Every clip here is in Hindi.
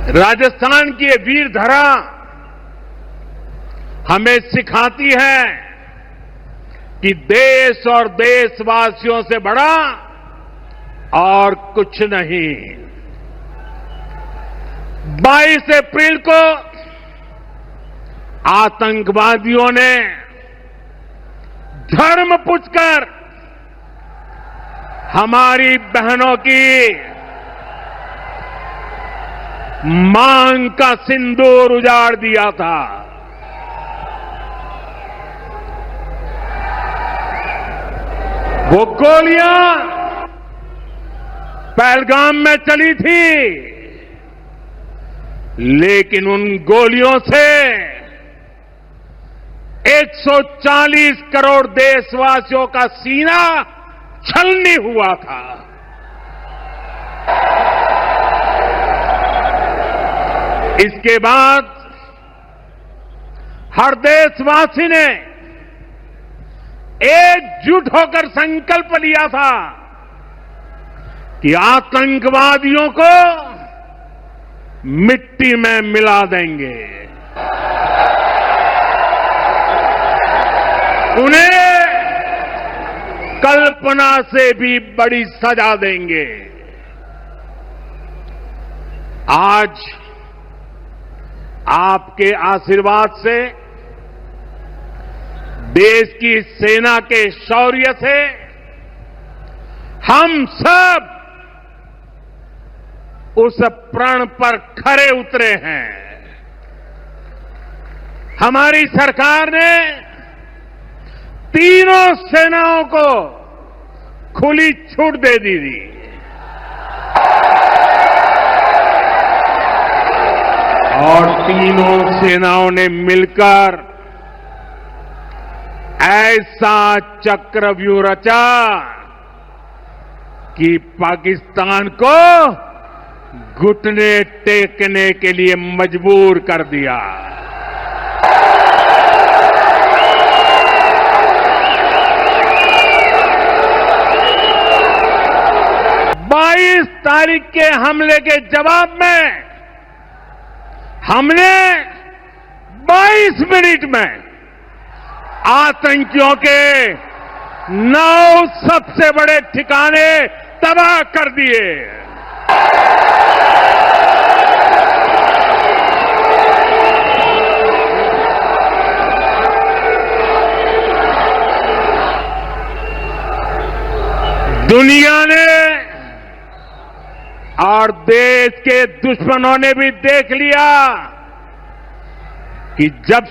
राजस्थान की ये वीर धरा हमें सिखाती है कि देश और देशवासियों से बड़ा और कुछ नहीं। 22 अप्रैल को आतंकवादियों ने धर्म पूछकर हमारी बहनों की मांग का सिंदूर उजाड़ दिया था। वो गोलियां पहलगाम में चली थी, लेकिन उन गोलियों से 140 करोड़ देशवासियों का सीना छलनी हुआ था। इसके बाद हर देशवासी ने एकजुट होकर संकल्प लिया था कि आतंकवादियों को मिट्टी में मिला देंगे, उन्हें कल्पना से भी बड़ी सजा देंगे। आज आपके आशीर्वाद से, देश की सेना के शौर्य से हम सब उस प्रण पर खरे उतरे हैं। हमारी सरकार ने तीनों सेनाओं को खुली छूट दे दी थी। और तीनों सेनाओं ने मिलकर ऐसा चक्रव्यूह रचा कि पाकिस्तान को घुटने टेकने के लिए मजबूर कर दिया। बाईस तारीख के हमले के जवाब में हमने 22 मिनट में आतंकियों के 9 सबसे बड़े ठिकाने तबाह कर दिए। दुनिया ने और देश के दुश्मनों ने भी देख लिया कि जब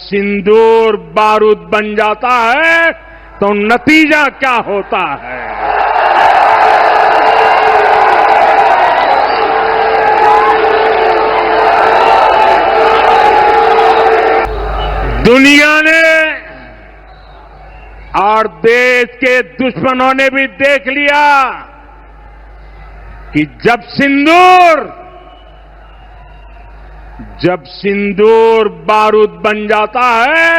सिंदूर बारूद बन जाता है तो नतीजा क्या होता है। दुनिया ने और देश के दुश्मनों ने भी देख लिया कि जब सिंदूर बारूद बन जाता है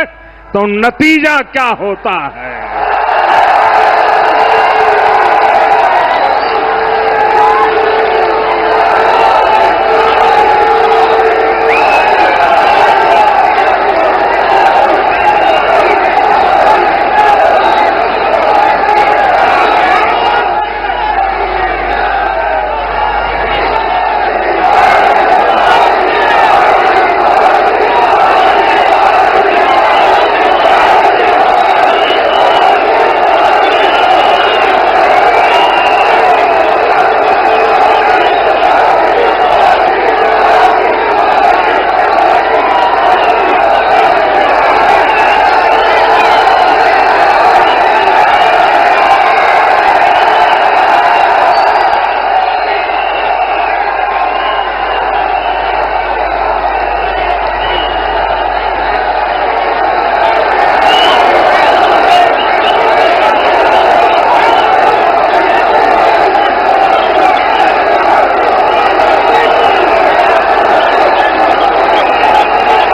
तो नतीजा क्या होता है।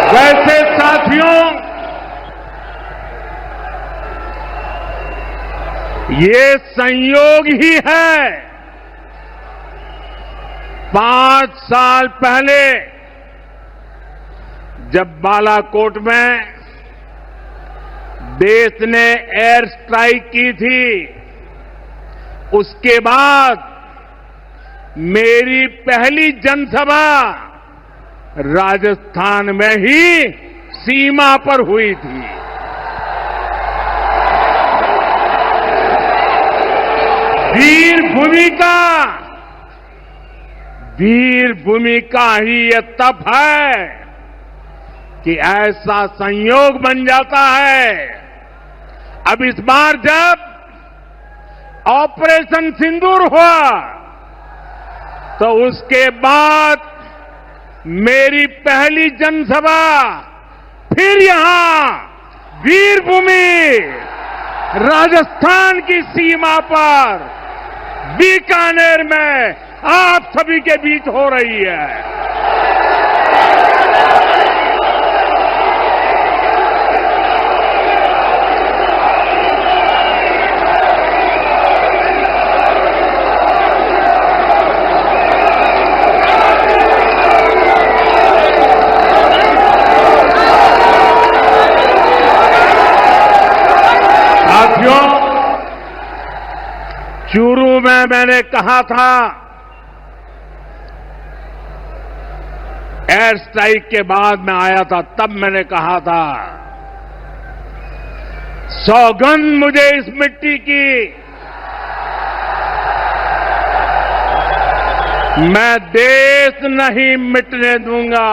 वैसे साथियों, ये संयोग ही है 5 साल पहले जब बालाकोट में देश ने एयर स्ट्राइक की थी, उसके बाद मेरी पहली जनसभा राजस्थान में ही सीमा पर हुई थी। वीर भूमि का ही ये तप है कि ऐसा संयोग बन जाता है। अब इस बार जब ऑपरेशन सिंदूर हुआ तो उसके बाद मेरी पहली जनसभा फिर यहां वीरभूमि राजस्थान की सीमा पर बीकानेर में आप सभी के बीच हो रही है। साथियों, चूरू में मैंने कहा था, एयर स्ट्राइक के बाद मैं आया था, तब मैंने कहा था, सौगंध मुझे इस मिट्टी की, मैं देश नहीं मिटने दूंगा,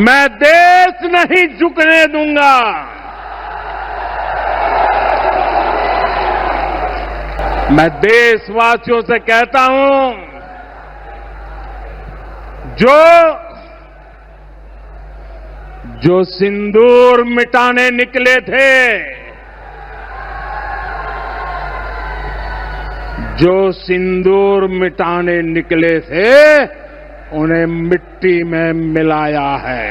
मैं देश नहीं झुकने दूंगा। मैं देशवासियों से कहता हूं, जो सिंदूर मिटाने निकले थे, जो सिंदूर मिटाने निकले थे, उन्हें मिट्टी में मिलाया है।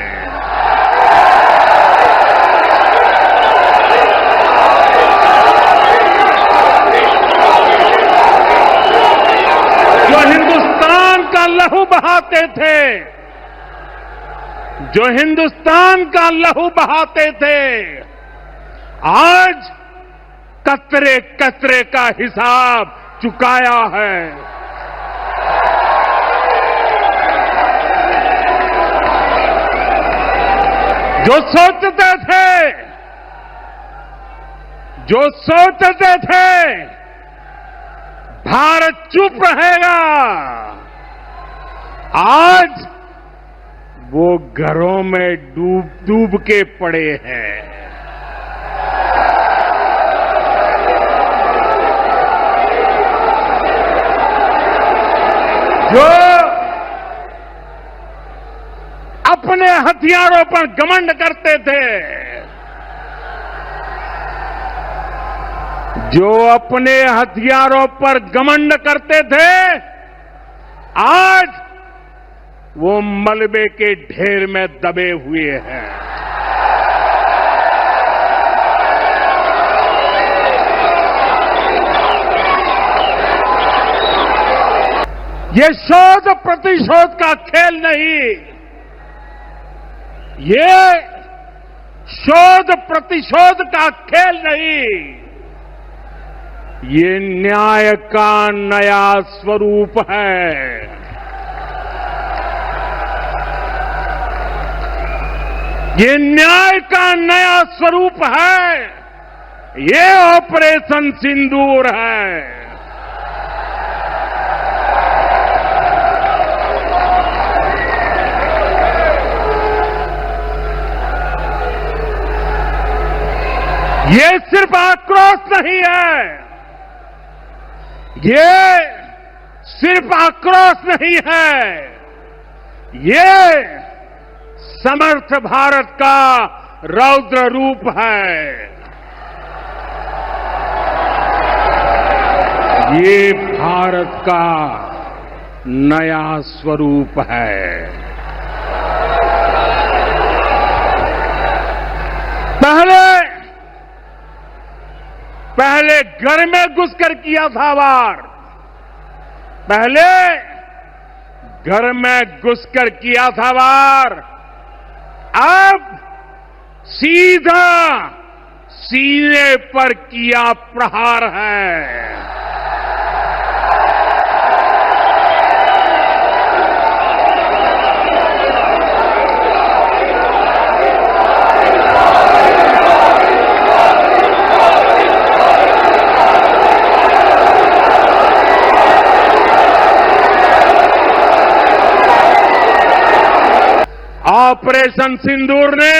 जो हिंदुस्तान का लहू बहाते थे, जो हिंदुस्तान का लहू बहाते थे, आज कतरे कतरे का हिसाब चुकाया है। जो सोचते थे भारत चुप रहेगा, आज वो घरों में डूब डूब के पड़े हैं। जो अपने हथियारों पर घमंड करते थे, जो अपने हथियारों पर घमंड करते थे, आज वो मलबे के ढेर में दबे हुए हैं। ये शोध प्रतिशोध का खेल नहीं, ये शोध प्रतिशोध का खेल नहीं, ये न्याय का नया स्वरूप है। ये न्याय का नया स्वरूप है। ये ऑपरेशन सिंदूर है। ये सिर्फ आक्रोश नहीं है, ये सिर्फ आक्रोश नहीं है, ये समर्थ भारत का रौद्र रूप है। ये भारत का नया स्वरूप है। पहले घर में घुसकर किया था वार, पहले घर में घुसकर किया था वार, अब सीधा सीने पर किया प्रहार है। ऑपरेशन सिंदूर ने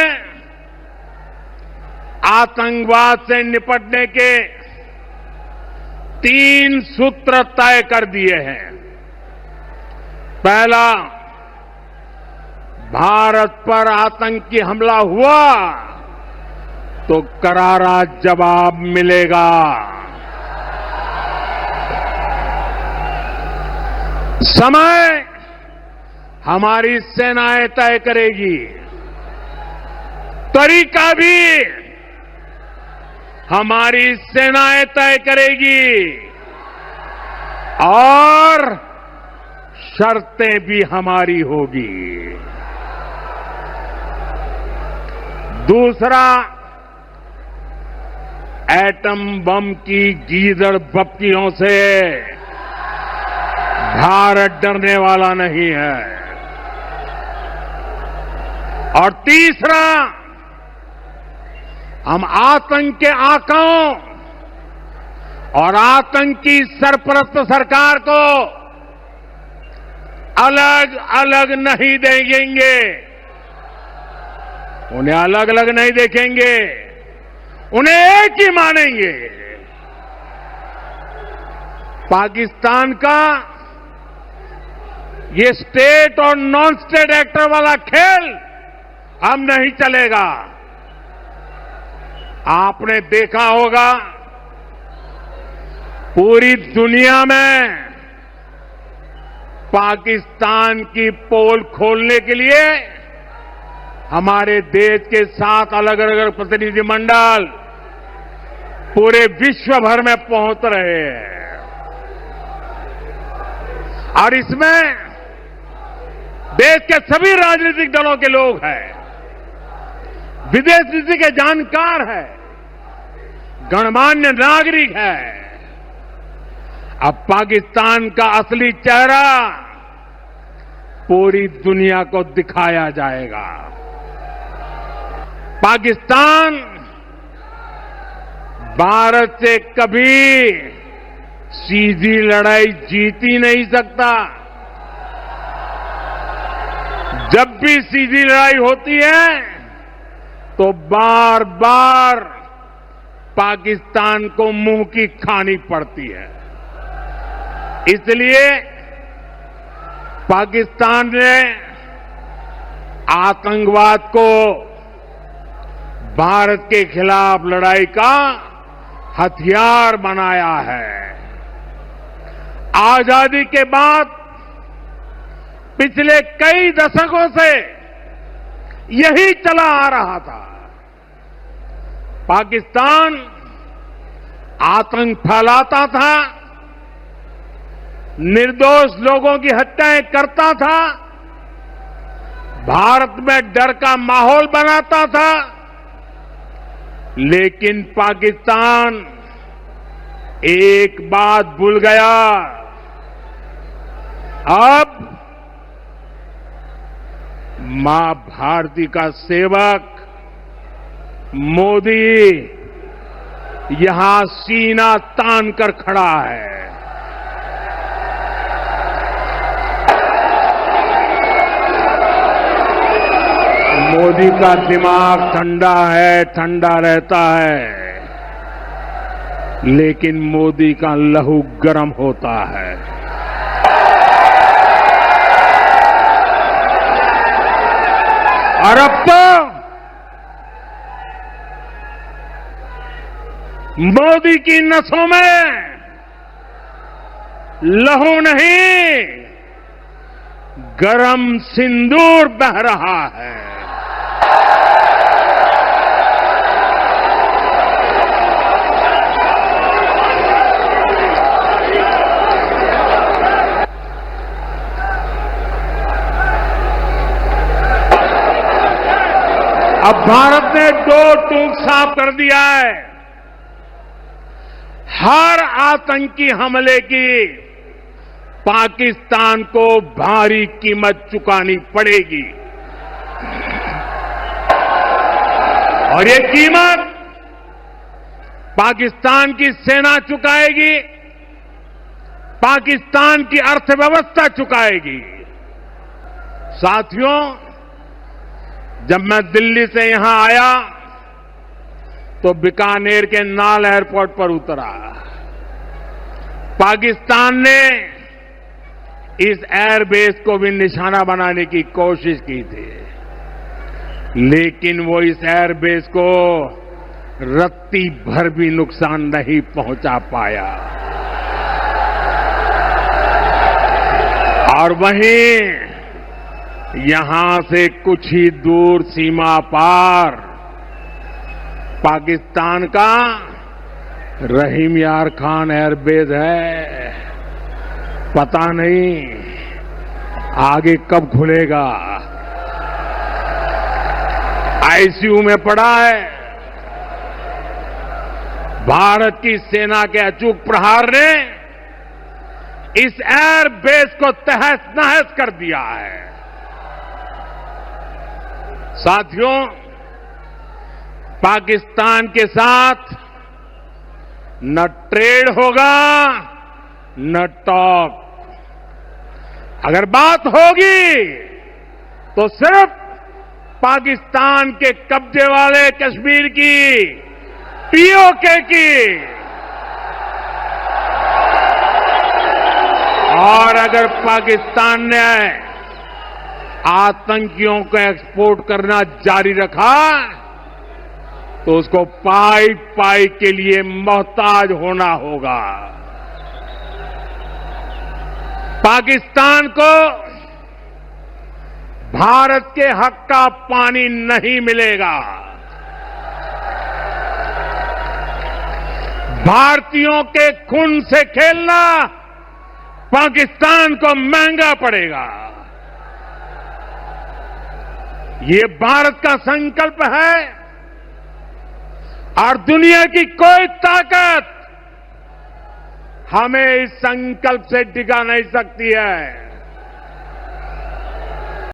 आतंकवाद से निपटने के 3 सूत्र तय कर दिए हैं। पहला, भारत पर आतंकी हमला हुआ तो करारा जवाब मिलेगा। समय हमारी सेनाएं तय करेगी, तरीका भी हमारी सेनाएं तय करेगी और शर्तें भी हमारी होगी। दूसरा, एटम बम की गीदड़ बप्तियों से भारत डरने वाला नहीं है। और तीसरा, हम आतंक के आकाओं और आतंकी सरपरस्त सरकार को अलग अलग नहीं देंगे, उन्हें अलग अलग नहीं देखेंगे, उन्हें एक ही मानेंगे। पाकिस्तान का ये स्टेट और नॉन स्टेट एक्टर वाला खेल अब नहीं चलेगा। आपने देखा होगा पूरी दुनिया में पाकिस्तान की पोल खोलने के लिए हमारे देश के 7 अलग अलग प्रतिनिधिमंडल पूरे विश्व भर में पहुंच रहे हैं। और इसमें देश के सभी राजनीतिक दलों के लोग हैं, विदेश नीति के जानकार है, गणमान्य नागरिक है। अब पाकिस्तान का असली चेहरा पूरी दुनिया को दिखाया जाएगा। पाकिस्तान भारत से कभी सीधी लड़ाई जीत ही नहीं सकता। जब भी सीधी लड़ाई होती है तो बार बार पाकिस्तान को मुंह की खानी पड़ती है। इसलिए पाकिस्तान ने आतंकवाद को भारत के खिलाफ लड़ाई का हथियार बनाया है। आजादी के बाद पिछले कई दशकों से यही चला आ रहा था। पाकिस्तान आतंक फैलाता था, निर्दोष लोगों की हत्याएं करता था, भारत में डर का माहौल बनाता था। लेकिन पाकिस्तान एक बात भूल गया, अब मां भारती का सेवक मोदी यहां सीना तान कर खड़ा है। मोदी का दिमाग ठंडा है, ठंडा रहता है, लेकिन मोदी का लहू गर्म होता है। और अब तो मोदी की नसों में लहू नहीं, गरम सिंदूर बह रहा है। अब भारत ने दो टूक साफ कर दिया है। हर आतंकी हमले की पाकिस्तान को भारी कीमत चुकानी पड़ेगी और ये कीमत पाकिस्तान की सेना चुकाएगी, पाकिस्तान की अर्थव्यवस्था चुकाएगी। साथियों, जब मैं दिल्ली से यहां आया तो बीकानेर के नाल एयरपोर्ट पर उतरा। पाकिस्तान ने इस एयरबेस को भी निशाना बनाने की कोशिश की थी, लेकिन वो इस एयरबेस को रत्ती भर भी नुकसान नहीं पहुंचा पाया। और वहीं यहां से कुछ ही दूर सीमा पार पाकिस्तान का रहीम यार खान एयरबेस है। पता नहीं आगे कब खुलेगा। आईसीयू में पड़ा है। भारत की सेना के अचूक प्रहार ने इस एयरबेस को तहस नहस कर दिया है। साथियों, पाकिस्तान के साथ न ट्रेड होगा न टॉक। अगर बात होगी तो सिर्फ पाकिस्तान के कब्जे वाले कश्मीर की, पीओके की। और अगर पाकिस्तान ने आतंकियों को एक्सपोर्ट करना जारी रखा तो उसको पाई पाई के लिए मोहताज होना होगा। पाकिस्तान को भारत के हक का पानी नहीं मिलेगा। भारतीयों के खून से खेलना पाकिस्तान को महंगा पड़ेगा। ये भारत का संकल्प है और दुनिया की कोई ताकत हमें इस संकल्प से डिगा नहीं सकती है।